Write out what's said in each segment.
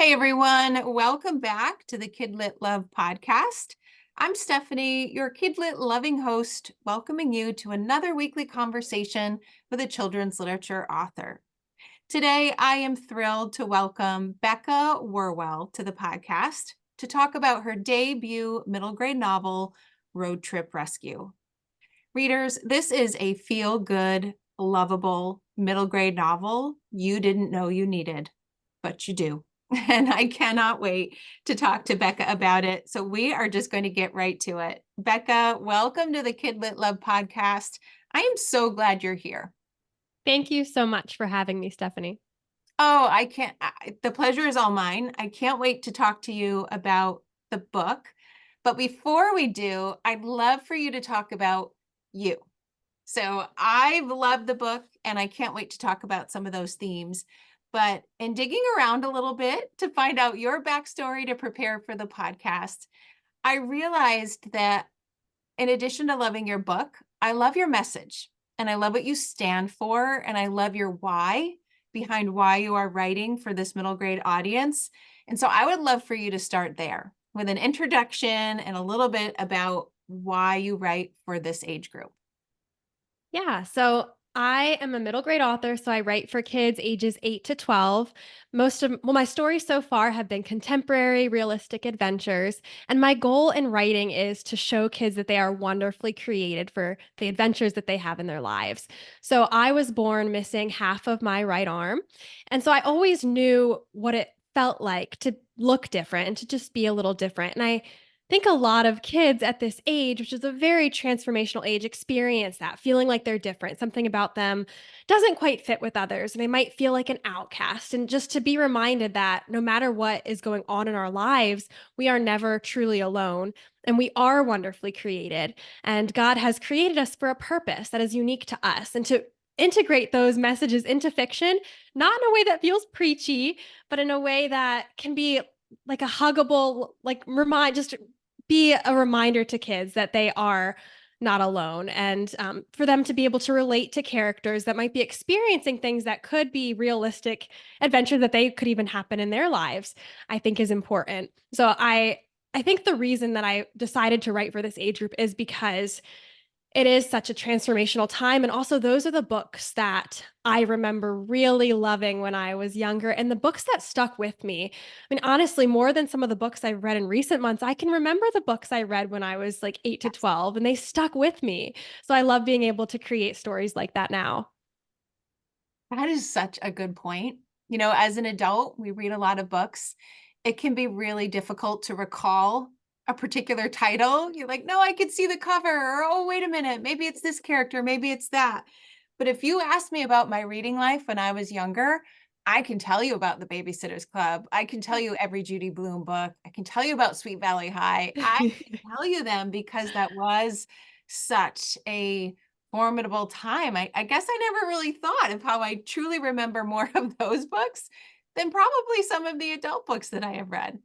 Hey everyone, welcome back to the Kidlit Love podcast. I'm Stephanie, your Kidlit loving host, welcoming you to another weekly conversation with a children's literature author. Today, I am thrilled to welcome Becca Wierwille to the podcast to talk about her debut middle grade novel, Road Trip Rescue. Readers, this is a feel-good, lovable middle grade novel you didn't know you needed, but you do. And I cannot wait to talk to Becca about it. So we are just going to get right to it. Becca, welcome to the Kidlit Love podcast. I am so glad you're here. Thank you so much for having me, Stephanie. Oh, the pleasure is all mine. I can't wait to talk to you about the book. But before we do, I'd love for you to talk about you. So I've loved the book and I can't wait to talk about some of those themes. But in digging around a little bit to find out your backstory to prepare for the podcast, I realized that in addition to loving your book, I love your message and I love what you stand for. And I love your why behind why you are writing for this middle grade audience. And so I would love for you to start there with an introduction and a little bit about why you write for this age group. Yeah, so I am a middle grade author, so I write for kids ages 8 to 12. My stories so far have been contemporary, realistic adventures, and my goal in writing is to show kids that they are wonderfully created for the adventures that they have in their lives. So I was born missing half of my right arm, and so I always knew what it felt like to look different and to just be a little different. And I think a lot of kids at this age, which is a very transformational age, experience that feeling like they're different. Something about them doesn't quite fit with others, and they might feel like an outcast. And just to be reminded that no matter what is going on in our lives, we are never truly alone and we are wonderfully created. And God has created us for a purpose that is unique to us. And to integrate those messages into fiction, not in a way that feels preachy, but in a way that can be like a huggable, like just be a reminder to kids that they are not alone and for them to be able to relate to characters that might be experiencing things that could be realistic adventures that they could even happen in their lives, I think is important. So I think the reason that I decided to write for this age group is because it is such a transformational time. And also, those are the books that I remember really loving when I was younger and the books that stuck with me. I mean, honestly, more than some of the books I've read in recent months, I can remember the books I read when I was like 8 to Yes. 12 and they stuck with me. So I love being able to create stories like that now. That is such a good point. You know, as an adult, we read a lot of books. It can be really difficult to recall a particular title. You're like, no, I could see the cover, or oh, wait a minute, maybe it's this character, maybe it's that. But if you asked me about my reading life when I was younger, I can tell you about the Babysitter's Club. I can tell you every Judy Blume book. I can tell you about Sweet Valley High. I can tell you them because that was such a formidable time. I guess I never really thought of how I truly remember more of those books than probably some of the adult books that I have read.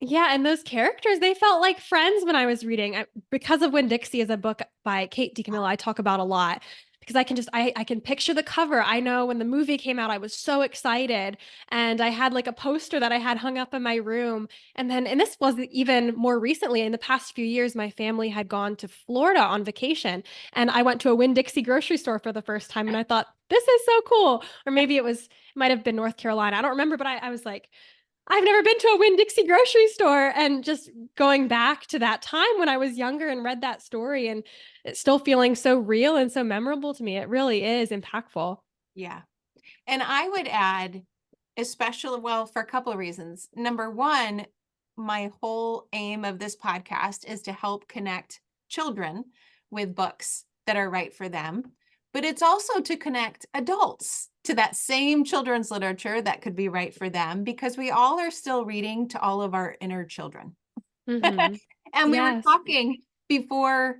Yeah, and those characters, they felt like friends when I was reading. Because of Winn-Dixie is a book by Kate DiCamillo I talk about a lot because I can picture the cover. I know when the movie came out, I was so excited, and I had like a poster that I had hung up in my room. And this was even more recently. In the past few years, my family had gone to Florida on vacation, and I went to a Winn-Dixie grocery store for the first time, and I thought this is so cool. Or maybe it might have been North Carolina. I don't remember, but I was like, I've never been to a Winn-Dixie grocery store, and just going back to that time when I was younger and read that story and it's still feeling so real and so memorable to me. It really is impactful. Yeah. And I would add, especially, well, for a couple of reasons. Number one, my whole aim of this podcast is to help connect children with books that are right for them, but it's also to connect adults to that same children's literature that could be right for them because we all are still reading to all of our inner children. Mhm. And we were Yes. talking before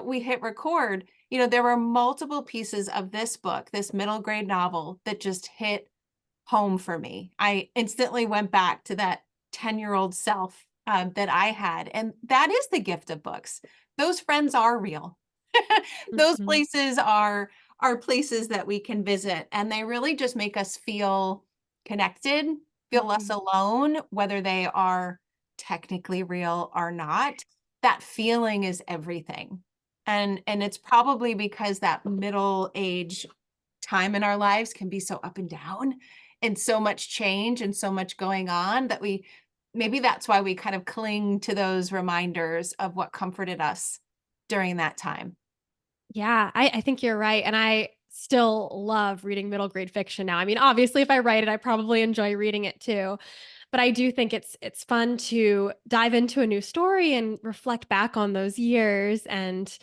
we hit record, you know, there were multiple pieces of this book, this middle grade novel that just hit home for me. I instantly went back to that 10-year-old self that I had. And that is the gift of books. Those friends are real. Those Mhm. places are places that we can visit and they really just make us feel connected feel less Mhm. alone, whether they are technically real or not. That feeling is everything. And it's probably because that middle age time in our lives can be so up and down and so much change and so much going on that we maybe that's why we kind of cling to those reminders of what comforted us during that time. Yeah, I think you're right, and I still love reading middle grade fiction now. I mean, obviously, if I write it, I probably enjoy reading it too, but I do think it's fun to dive into a new story and reflect back on those years and,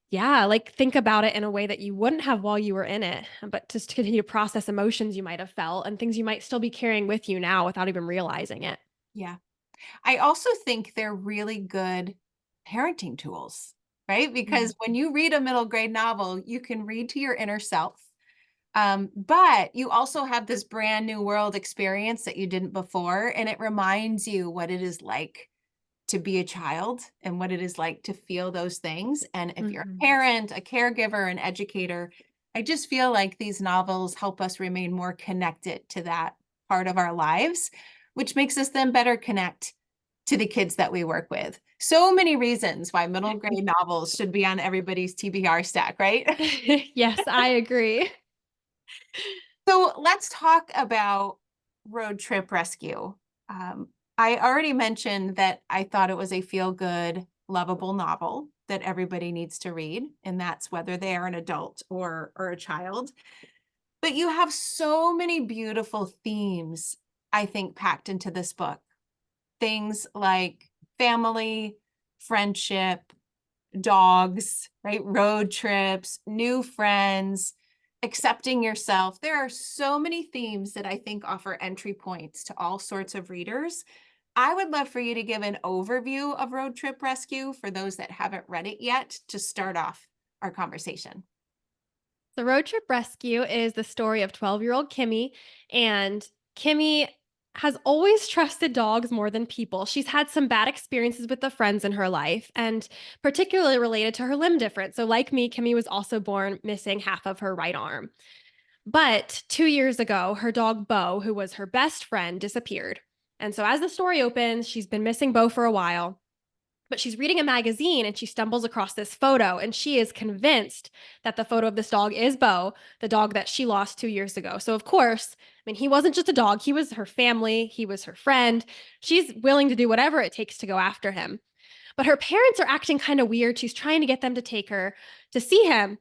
yeah, like, think about it in a way that you wouldn't have while you were in it, but just to continue to process emotions you might have felt and things you might still be carrying with you now without even realizing it. Yeah. I also think they're really good parenting tools, right? Mm. Because when you read a middle grade novel, you can read to your inner self. But you also have this brand new world experience that you didn't before, and it reminds you what it is like to be a child and what it is like to feel those things. And if you're a Mhm. parent, a caregiver, an educator, I just feel like these novels help us remain more connected to that part of our lives, which makes us then better connect to the kids that we work with. So many reasons why middle grade novels should be on everybody's TBR stack, right? Yes, I agree. So let's talk about Road Trip Rescue. Um, I already mentioned that I thought it was a feel good, lovable novel that everybody needs to read, and that's whether they are an adult or a child. But you have so many beautiful themes, I think, packed into this book. Things like family, friendship, dogs, right? Road trips, new friends, accepting yourself. There are so many themes that I think offer entry points to all sorts of readers. I would love for you to give an overview of Road Trip Rescue for those that haven't read it yet to start off our conversation. The Road Trip Rescue is the story of 12-year-old Kimmy, and Kimmy has always trusted dogs more than people. She's had some bad experiences with the friends in her life, and particularly related to her limb difference. So, like me, Kimmy was also born missing half of her right arm. But 2 years ago, her dog Bo, who was her best friend, disappeared. And so, as the story opens, she's been missing Bo for a while. But she's reading a magazine and she stumbles across this photo, and she is convinced that the photo of this dog is Bo, the dog that she lost 2 years ago. So, of course, I mean, he wasn't just a dog, he was her family, he was her friend. She's willing to do whatever it takes to go after him. But her parents are acting kind of weird. She's trying to get them to take her to see him.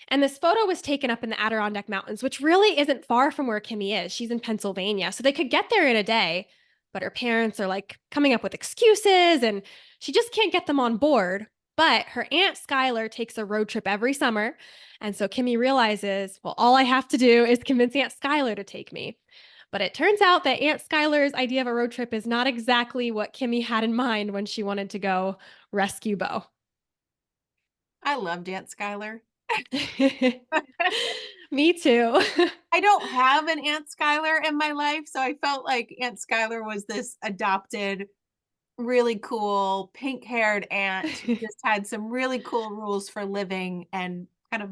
And this photo was taken up in the Adirondack Mountains, which really isn't far from where Kimmy is. She's in Pennsylvania. So they could get there in a day, but her parents are like coming up with excuses and she just can't get them on board. But her aunt Skylar takes a road trip every summer. And so Kimmy realizes, well, all I have to do is convince Aunt Skylar to take me. But it turns out that Aunt Skylar's idea of a road trip is not exactly what Kimmy had in mind when she wanted to go rescue Bo. I loved Aunt Skylar. Me too. I don't have an Aunt Skylar in my life, so I felt like Aunt Skylar was this adopted, really cool pink-haired aunt who just had some really cool rules for living and kind of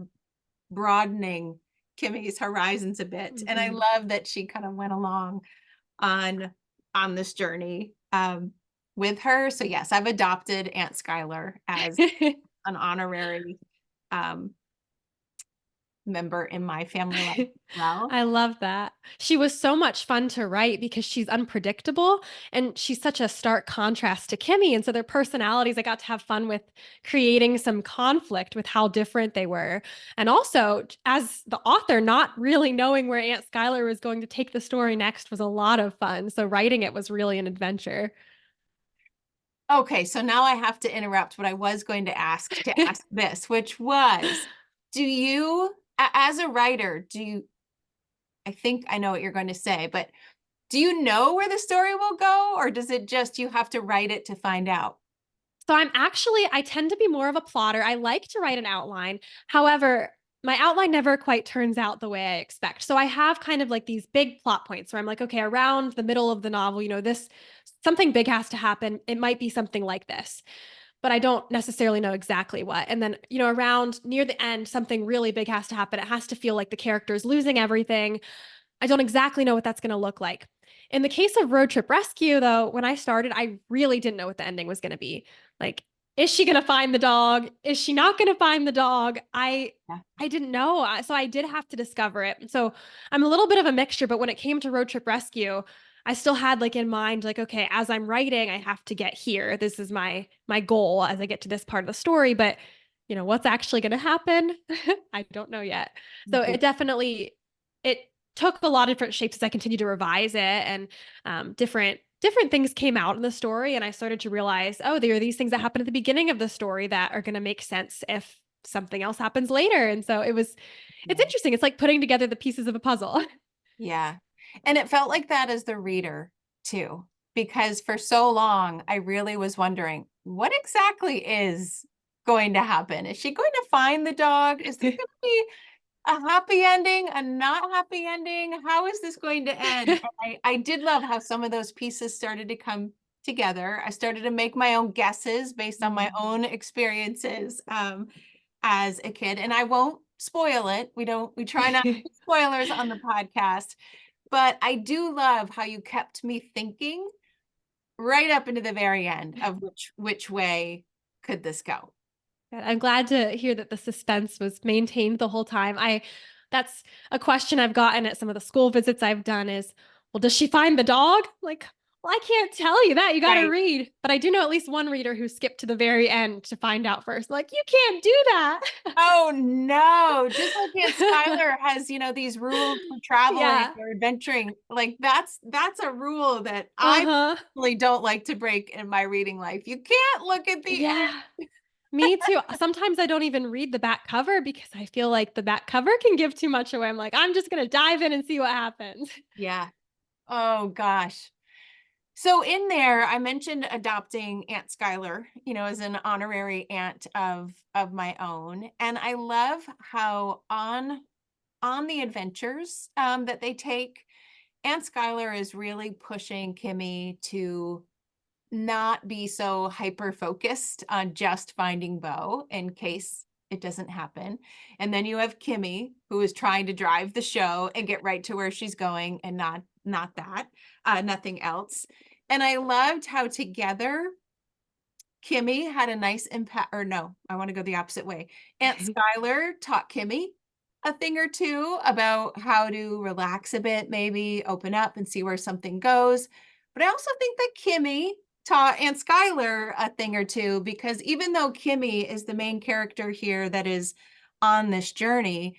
broadening Kimmy's horizons a bit. And I Mhm. love that she kind of went along on on this journey with her. So yes, I've adopted Aunt Skylar as an honorary um, member in my family life as well. I love that. She was so much fun to write because she's unpredictable and she's such a stark contrast to Kimmy. And so their personalities, I got to have fun with creating some conflict with how different they were. And also, as the author, not really knowing where Aunt Skylar was going to take the story next was a lot of fun. So writing it was really an adventure. Okay, so now I have to interrupt what I was going to ask this, which was, do you, as a writer, do you, I think I know what you're going to say, but do you know where the story will go, or does it just you have to write it to find out? So I tend to be more of a plotter. I like to write an outline. However, my outline never quite turns out the way I expect. So I have kind of like these big plot points where I'm like, okay, around the middle of the novel, this something big has to happen. It might be something like this, but I don't necessarily know exactly what. And then, around near the end, something really big has to happen. It has to feel like the character is losing everything. I don't exactly know what that's going to look like. In the case of Road Trip Rescue, though, when I started, I really didn't know what the ending was going to be. Like, is she going to find the dog? Is she not going to find the dog? Yeah. I didn't know. So I did have to discover it. So I'm a little bit of a mixture, but when it came to Road Trip Rescue, I still had like in mind, like, okay, as I'm writing, I have to get here. This is my goal as I get to this part of the story. But what's actually going to happen? I don't know yet. So Yeah. it definitely it took a lot of different shapes as I continued to revise it, and different things came out in the story, and I started to realize, oh, there are these things that happen at the beginning of the story that are going to make sense if something else happens later. And so it's Yeah. interesting. It's like putting together the pieces of a puzzle. Yeah. And it felt like that as the reader too, because for so long I really was wondering what exactly is going to happen. Is she going to find the dog? Is this going to be a happy ending, a not happy ending? How is this going to end? And I did love how some of those pieces started to come together. I started to make my own guesses based on my own experiences as a kid. And I won't spoil it. We try not to do spoilers on the podcast, but I do love how you kept me thinking right up into the very end of which way could this go? I'm glad to hear that the suspense was maintained the whole time. I That's a question I've gotten at some of the school visits I've done is, well, does she find the dog? Like, well, I can't tell you that. You got to Right. read. But I do know at least one reader who skipped to the very end to find out first. Like, you can't do that. Oh no, just like Aunt Skylar has, these rules for traveling Yeah. or adventuring. Like that's a rule that I Uh-huh. personally don't like to break in my reading life. You can't look at the end. Yeah. Me too. Sometimes I don't even read the back cover because I feel like the back cover can give too much away. I'm like, I'm just going to dive in and see what happens. Yeah. Oh gosh. So in there, I mentioned adopting Aunt Skylar, as an honorary aunt of my own, and I love how on the adventures that they take, Aunt Skylar is really pushing Kimmy to not be so hyper focused on just finding Bo in case it doesn't happen. And then you have Kimmy, who is trying to drive the show and get right to where she's going, and not that, nothing else. And I loved how together Kimmy had a nice impact, or no, I want to go the opposite way. Aunt Skylar taught Kimmy a thing or two about how to relax a bit, maybe open up and see where something goes. But I also think that Kimmy taught Aunt Skylar a thing or two, because even though Kimmy is the main character here that is on this journey,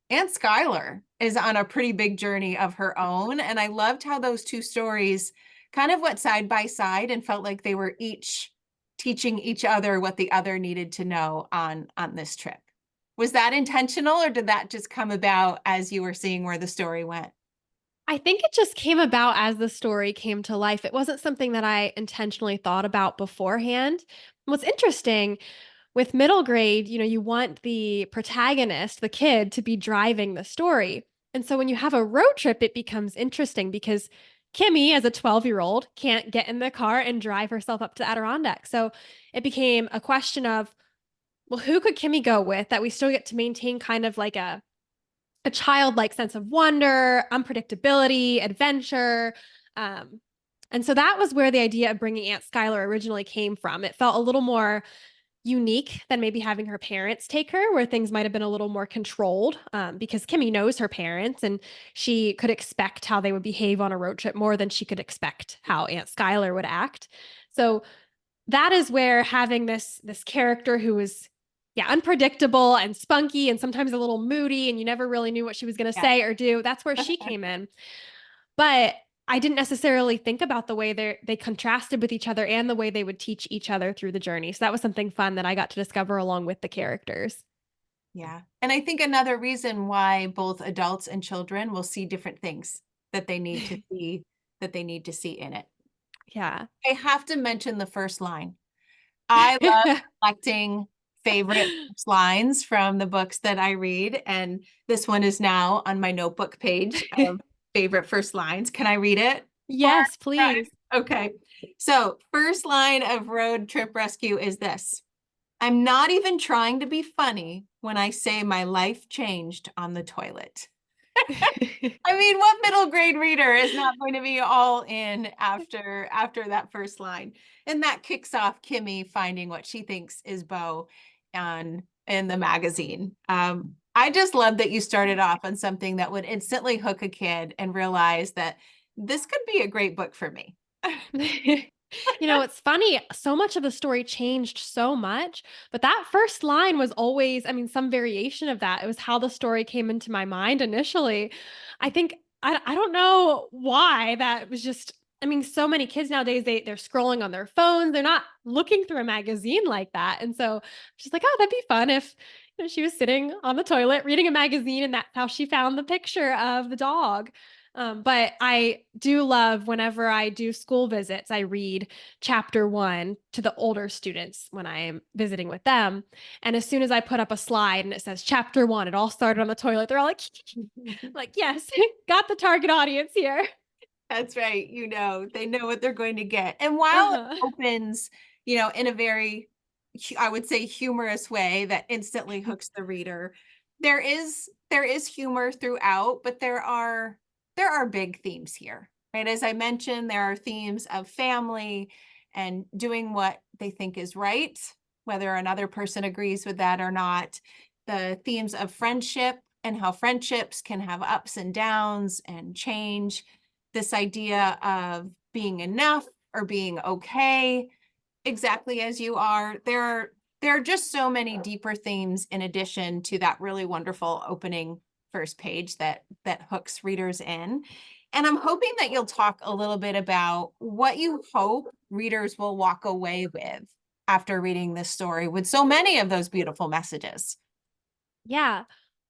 Aunt Skylar is on a pretty big journey of her own. And I loved how those two stories kind of went side by side and felt like they were each teaching each other what the other needed to know on this trip. Was that intentional, or did that just come about as you were seeing where the story went? I think it just came about as the story came to life. It wasn't something that I intentionally thought about beforehand. What's interesting with middle grade, you want the protagonist, the kid, to be driving the story. And so when you have a road trip, it becomes interesting because Kimmy, as a 12-year-old, can't get in the car and drive herself up to Adirondack. So it became a question of, well, who could Kimmy go with that we still get to maintain kind of like a childlike sense of wonder, unpredictability, adventure. Um, and so that was where the idea of bringing Aunt Skylar originally came from. It felt a little more unique than maybe having her parents take her, where things might have been a little more controlled, because Kimmy knows her parents and she could expect how they would behave on a road trip more than she could expect how Aunt Skylar would act. So that is where having this character who was, yeah, unpredictable and spunky and sometimes a little moody and you never really knew what she was going to Yeah. say or do, that's where she came in. But I didn't necessarily think about the way they contrasted with each other and the way they would teach each other through the journey. So that was something fun that I got to discover along with the characters. Yeah. And I think another reason why both adults and children will see different things that they need to see in it. Yeah. I have to mention the first line. I love collecting favorite first lines from the books that I read, and this one is now on my notebook page of favorite first lines. Can I read it? For Yes, please. Okay. So, first line of Road Trip Rescue is this: I'm not even trying to be funny when I say my life changed on the toilet. I mean, what middle grade reader is not going to be all in after that first line? And that kicks off Kimmy finding what she thinks is Bo on in the magazine. I just love that you started off on something that would instantly hook a kid and realize that this could be a great book for me. It's funny, so much of the story changed so much, but that first line was always, I mean, some variation of that. It was how the story came into my mind initially. I think I don't know why that was just I mean, so many kids nowadays they're scrolling on their phones. They're not looking through a magazine like that. And so she's like, "Oh, that'd be fun if she was sitting on the toilet reading a magazine and that's how she found the picture of the dog." But I do love whenever I do school visits, I read chapter 1 to the older students when I am visiting with them. And as soon as I put up a slide and it says chapter 1, it all started on the toilet. They're all like, like, yes, got the target audience here. That's right. They know what they're going to get. And while it Uh-huh. opens, in a very, I would say, humorous way that instantly hooks the reader, there is humor throughout, but there are big themes here, right? As I mentioned, there are themes of family and doing what they think is right, whether another person agrees with that or not. The themes of friendship and how friendships can have ups and downs and change, this idea of being enough or being okay exactly as you are. There are just so many deeper themes in addition to that really wonderful opening first page that hooks readers in. And I'm hoping that you'll talk a little bit about what you hope readers will walk away with after reading this story with so many of those beautiful messages. Yeah.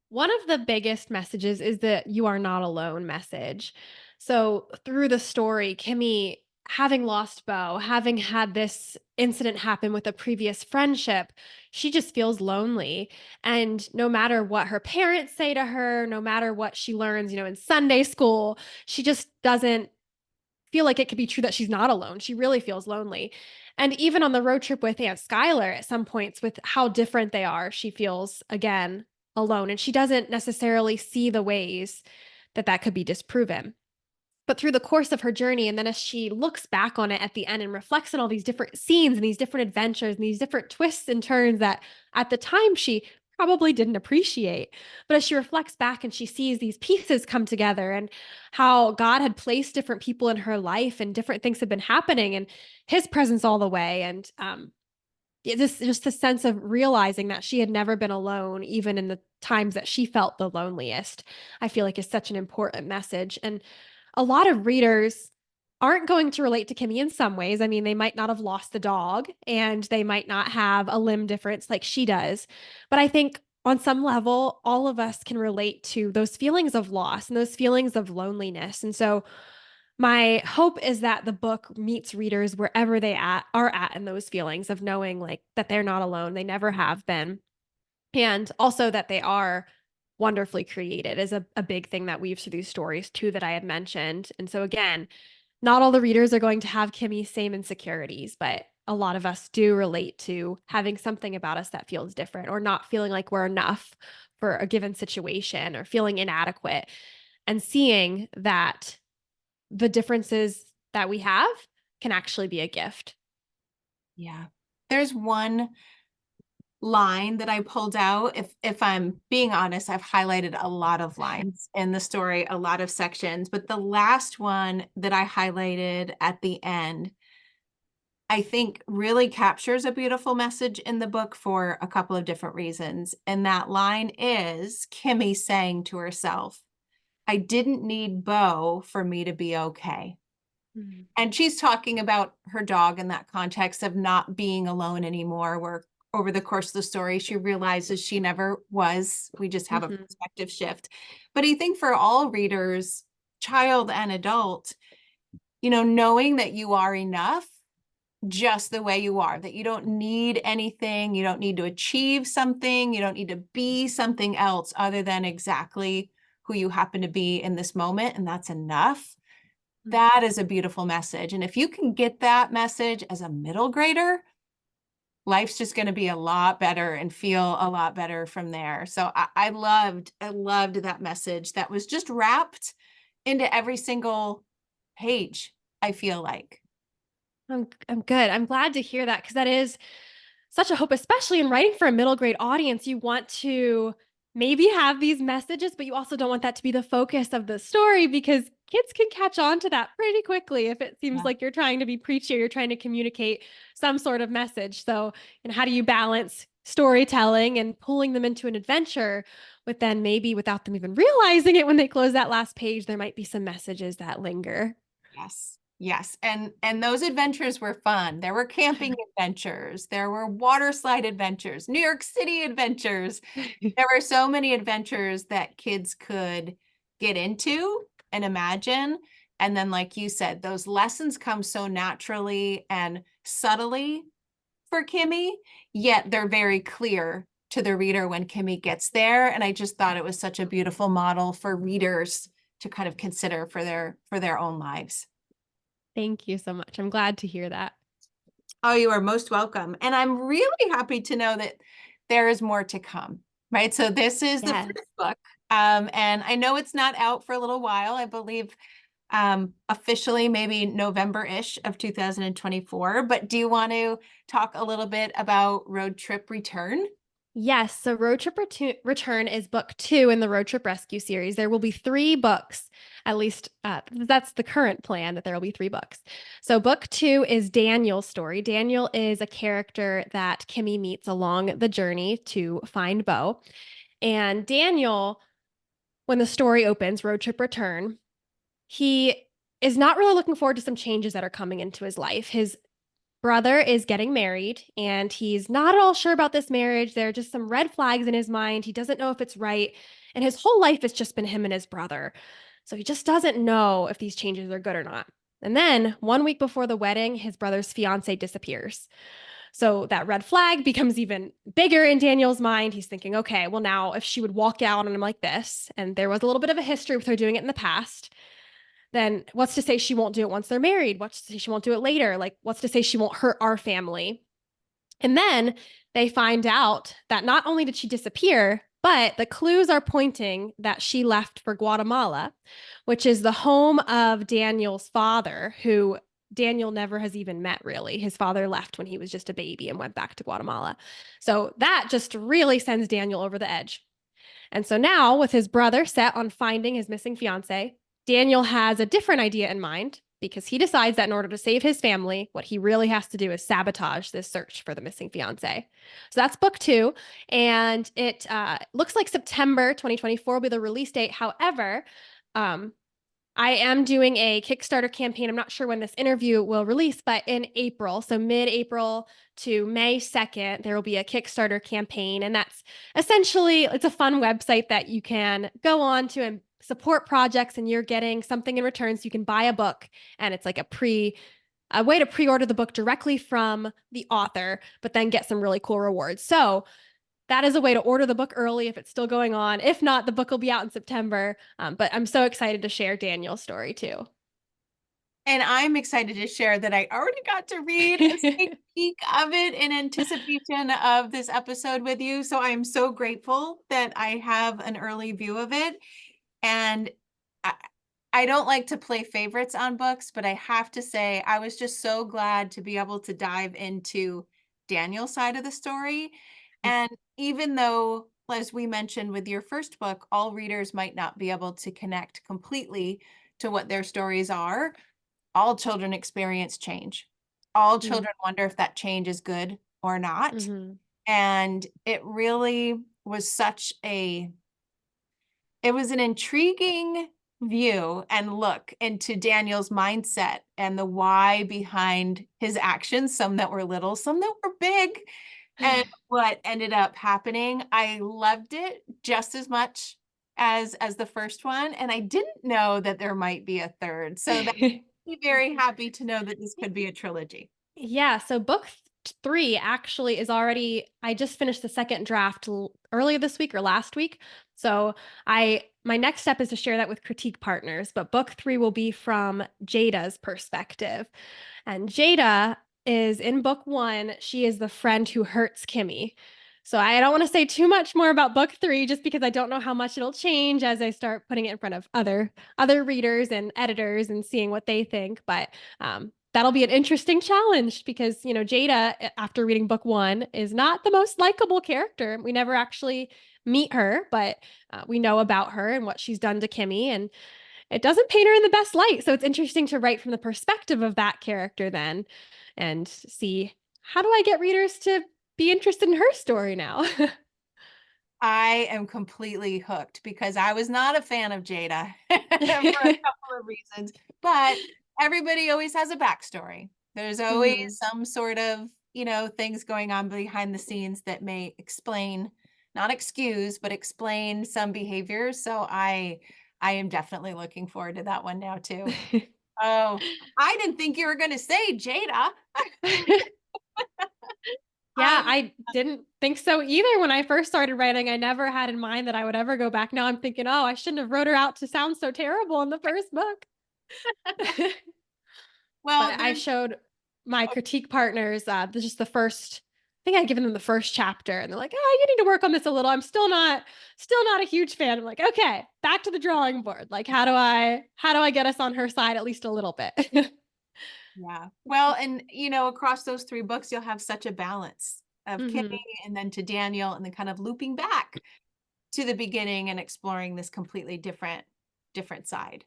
One of the biggest messages is that you are not alone message. So through the story, Kimmy having lost Bo, having had this incident happen with a previous friendship, she just feels lonely. And no matter what her parents say to her, no matter what she learns, in Sunday school, she just doesn't feel like it could be true that she's not alone. She really feels lonely. And even on the road trip with Aunt Skylar, at some points, with how different they are, she feels again alone. And she doesn't necessarily see the ways that that could be disproven. But through the course of her journey, and then as she looks back on it at the end and reflects on all these different scenes and these different adventures and these different twists and turns that at the time she probably didn't appreciate. But as she reflects back and she sees these pieces come together and how God had placed different people in her life and different things had been happening and his presence all the way. And this just a sense of realizing that she had never been alone, even in the times that she felt the loneliest, I feel like is such an important message. And a lot of readers aren't going to relate to Kimmy in some ways. I mean, they might not have lost the dog and they might not have a limb difference like she does. But I think on some level, all of us can relate to those feelings of loss and those feelings of loneliness. And so my hope is that the book meets readers wherever are at in those feelings of knowing like that they're not alone. They never have been. And also that they are wonderfully created is a big thing that weaves through these stories too that I had mentioned. And so again, not all the readers are going to have Kimmy's same insecurities, but a lot of us do relate to having something about us that feels different or not feeling like we're enough for a given situation or feeling inadequate and seeing that the differences that we have can actually be a gift. Yeah. There's one line that I pulled out. If I'm being honest, I've highlighted a lot of lines in the story, a lot of sections, but the last one that I highlighted at the end, I think really captures a beautiful message in the book for a couple of different reasons. And that line is Kimmy saying to herself, I didn't need Bo for me to be okay. Mhm. And she's talking about her dog in that context of not being alone anymore, where over the course of the story, she realizes she never was. We just have a Mhm. perspective shift. But I think for all readers, child and adult, knowing that you are enough just the way you are, that you don't need anything, you don't need to achieve something, you don't need to be something else other than exactly who you happen to be in this moment, and that's enough. Mhm. That is a beautiful message. And if you can get that message as a middle grader, life's just going to be a lot better and feel a lot better from there. So I loved that message that was just wrapped into every single page, I feel like. I'm good. I'm glad to hear that because that is such a hope, especially in writing for a middle grade audience. You want to maybe have these messages, but you also don't want that to be the focus of the story because kids can catch on to that pretty quickly if it seems Yeah. like you're trying to be preachy or you're trying to communicate some sort of message. So, how do you balance storytelling and pulling them into an adventure with then maybe without them even realizing it when they close that last page, there might be some messages that linger. Yes. Yes. And those adventures were fun. There were camping adventures, there were water slide adventures, New York City adventures. There were so many adventures that kids could get into and imagine. And then, like you said, those lessons come so naturally and subtly for Kimmy, yet they're very clear to the reader when Kimmy gets there. And I just thought it was such a beautiful model for readers to kind of consider for their own lives. Thank you so much. I'm glad to hear that. Oh, you are most welcome. And I'm really happy to know that there is more to come, right? So this is the Yes. first book. And I know it's not out for a little while. I believe officially maybe November-ish of 2024. But do you want to talk a little bit about Road Trip Return? Yes. So Road Trip Return is book 2 in the Road Trip Rescue series. There will be 3 books, at least that's the current plan that there will be 3 books. So book 2 is Daniel's story. Daniel is a character that Kimmy meets along the journey to find Bo. And Daniel, when the story opens, Road Trip Return, he is not really looking forward to some changes that are coming into his life. His brother is getting married and he's not at all sure about this marriage. There are just some red flags in his mind. He doesn't know if it's right. And his whole life has just been him and his brother. So he just doesn't know if these changes are good or not. And then 1 week before the wedding, his brother's fiance disappears. So that red flag becomes even bigger in Daniel's mind. He's thinking, okay, well, now if she would walk out on him like this, and there was a little bit of a history with her doing it in the past, then what's to say she won't do it once they're married? What's to say she won't do it later? Like, what's to say she won't hurt our family? And then they find out that not only did she disappear, but the clues are pointing that she left for Guatemala, which is the home of Daniel's father, who Daniel never has even met, really. His father left when he was just a baby and went back to Guatemala. So that just really sends Daniel over the edge. And so now, with his brother set on finding his missing fiance, Daniel has a different idea in mind because he decides that in order to save his family, what he really has to do is sabotage this search for the missing fiance. So that's book 2. And it looks like September 2024 will be the release date. However, um, I am doing a Kickstarter campaign. I'm not sure when this interview will release, but in April, so mid-April to May 2nd, there will be a Kickstarter campaign. And that's essentially, it's a fun website that you can go on to and support projects, and you're getting something in return. So you can buy a book, and it's like a way to pre-order the book directly from the author, but then get some really cool rewards. So that is a way to order the book early if it's still going on. If not, the book will be out in September. But I'm so excited to share Daniel's story too. And I'm excited to share that I already got to read a sneak peek of it in anticipation of this episode with you. So I'm so grateful that I have an early view of it. And I, I don't like to play favorites on books, but I have to say, I was just so glad to be able to dive into Daniel's side of the story. And even though, as we mentioned with your first book, all readers might not be able to connect completely to what their stories are, all children experience change. All children wonder if that change is good or not. Mm-hmm. And it really was it was an intriguing view and look into Daniel's mindset and the why behind his actions, some that were little, some that were big, and what ended up happening. I loved it just as much as the first one, and I didn't know that there might be a third. So that made me very happy to know that this could be a trilogy. Yeah, so book 3 actually is already, I just finished the second draft earlier this week or last week. So my next step is to share that with critique partners, but book 3 will be from Jada's perspective. And Jada is in book 1, she is the friend who hurts Kimmy. So I don't want to say too much more about book 3 just because I don't know how much it'll change as I start putting it in front of other readers and editors and seeing what they think, but that'll be an interesting challenge because, Jada, after reading book 1, is not the most likable character. We never actually meet her, but we know about her and what she's done to Kimmy, and it doesn't paint her in the best light. So it's interesting to write from the perspective of that character then and see, how do I get readers to be interested in her story now? I am completely hooked because I was not a fan of Jada for a couple of reasons, but everybody always has a backstory. There's always Mhm. some sort of, things going on behind the scenes that may explain, not excuse, but explain some behaviors. So I am definitely looking forward to that one now too. Oh, I didn't think you were going to say Jada. Yeah, Um, I didn't think so either when I first started writing. I never had in mind that I would ever go back. Now I'm thinking, oh, I shouldn't have wrote her out to sound so terrible in the first book. well, But I there's showed my critique partners, just the first. I think I'd given them the first chapter, and they're like, "Oh, you need to work on this a little." I'm still not a huge fan. I'm like, "Okay, back to the drawing board. Like, how do I get us on her side at least a little bit?" Yeah. Well, and across those 3 books, you'll have such a balance of Kimmy Mhm. and then to Daniel and then kind of looping back to the beginning and exploring this completely different side.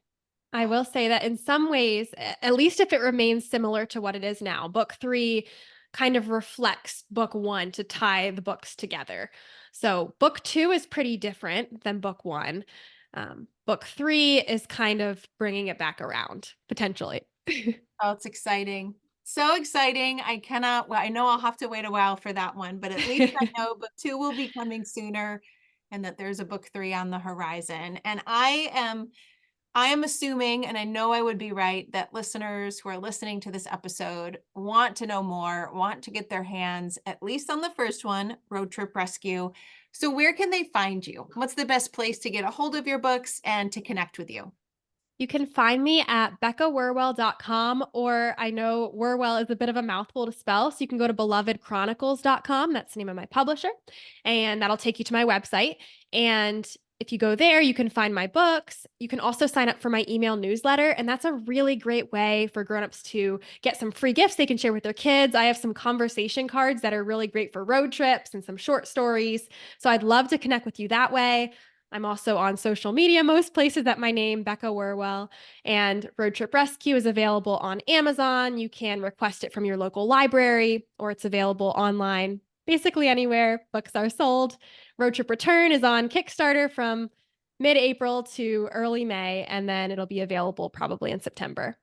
I will say that in some ways, at least if it remains similar to what it is now, book 3 kind of reflects book 1 to tie the books together. So book 2 is pretty different than book 1. Book 3 is kind of bringing it back around, potentially. Oh, it's exciting. So exciting. I know I'll have to wait a while for that one, but at least I know book 2 will be coming sooner and that there's a book 3 on the horizon. And I am assuming, and I know I would be right, that listeners who are listening to this episode want to know more, want to get their hands at least on the first one, Road Trip Rescue. So, where can they find you? What's the best place to get a hold of your books and to connect with you? You can find me at beccawierwille.com, or I know Wierwille is a bit of a mouthful to spell, so you can go to belovedchronicles.com. That's the name of my publisher, and that'll take you to my website. And if you go there, you can find my books. You can also sign up for my email newsletter, and that's a really great way for grown-ups to get some free gifts they can share with their kids. I have some conversation cards that are really great for road trips and some short stories. So I'd love to connect with you that way. I'm also on social media, most places at my name, Becca Wierwille. And Road Trip Rescue is available on Amazon. You can request it from your local library, or it's available online, basically anywhere books are sold. Road Trip Return is on Kickstarter from mid April to early May, and then it'll be available probably in September.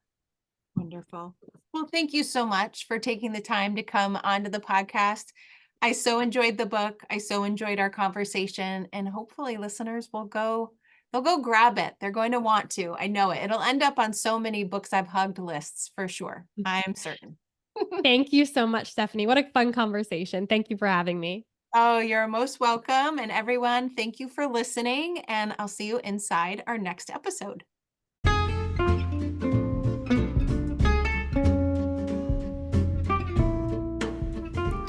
Wonderful. Well, thank you so much for taking the time to come onto the podcast. I so enjoyed the book. I so enjoyed our conversation, and hopefully listeners they'll go grab it. They're going to want to. I know it. It'll end up on so many books I've hugged lists for sure. I am certain. Thank you so much, Stephanie. What a fun conversation. Thank you for having me. Oh, you're most welcome. And everyone, thank you for listening, and I'll see you inside our next episode.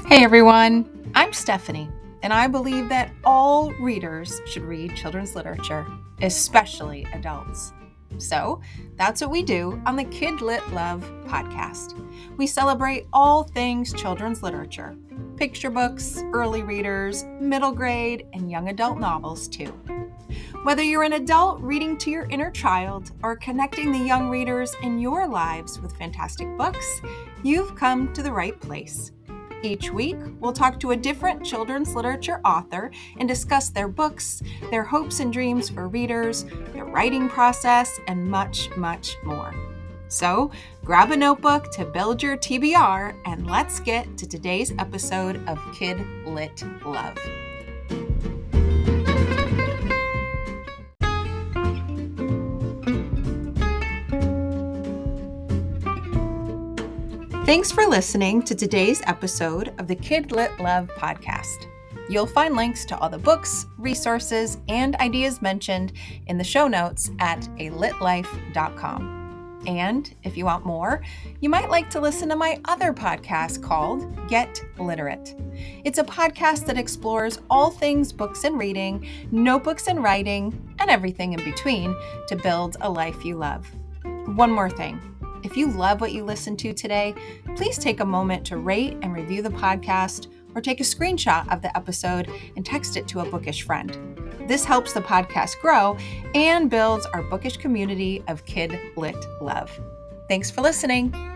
Hey everyone, I'm Stephanie, and I believe that all readers should read children's literature, especially adults. So that's what we do on the Kid Lit Love podcast. We celebrate all things children's literature, picture books, early readers, middle grade, and young adult novels too. Whether you're an adult reading to your inner child or connecting the young readers in your lives with fantastic books, you've come to the right place. Each week, we'll talk to a different children's literature author and discuss their books, their hopes and dreams for readers, their writing process, and much, much more. So, grab a notebook to build your TBR, and let's get to today's episode of Kid Lit Love. Thanks for listening to today's episode of the Kid Lit Love podcast. You'll find links to all the books, resources, and ideas mentioned in the show notes at alitlife.com. And if you want more, you might like to listen to my other podcast called Get Literate. It's a podcast that explores all things books and reading, notebooks and writing, and everything in between to build a life you love. One more thing. If you love what you listened to today, please take a moment to rate and review the podcast or take a screenshot of the episode and text it to a bookish friend. This helps the podcast grow and builds our bookish community of kid lit love. Thanks for listening.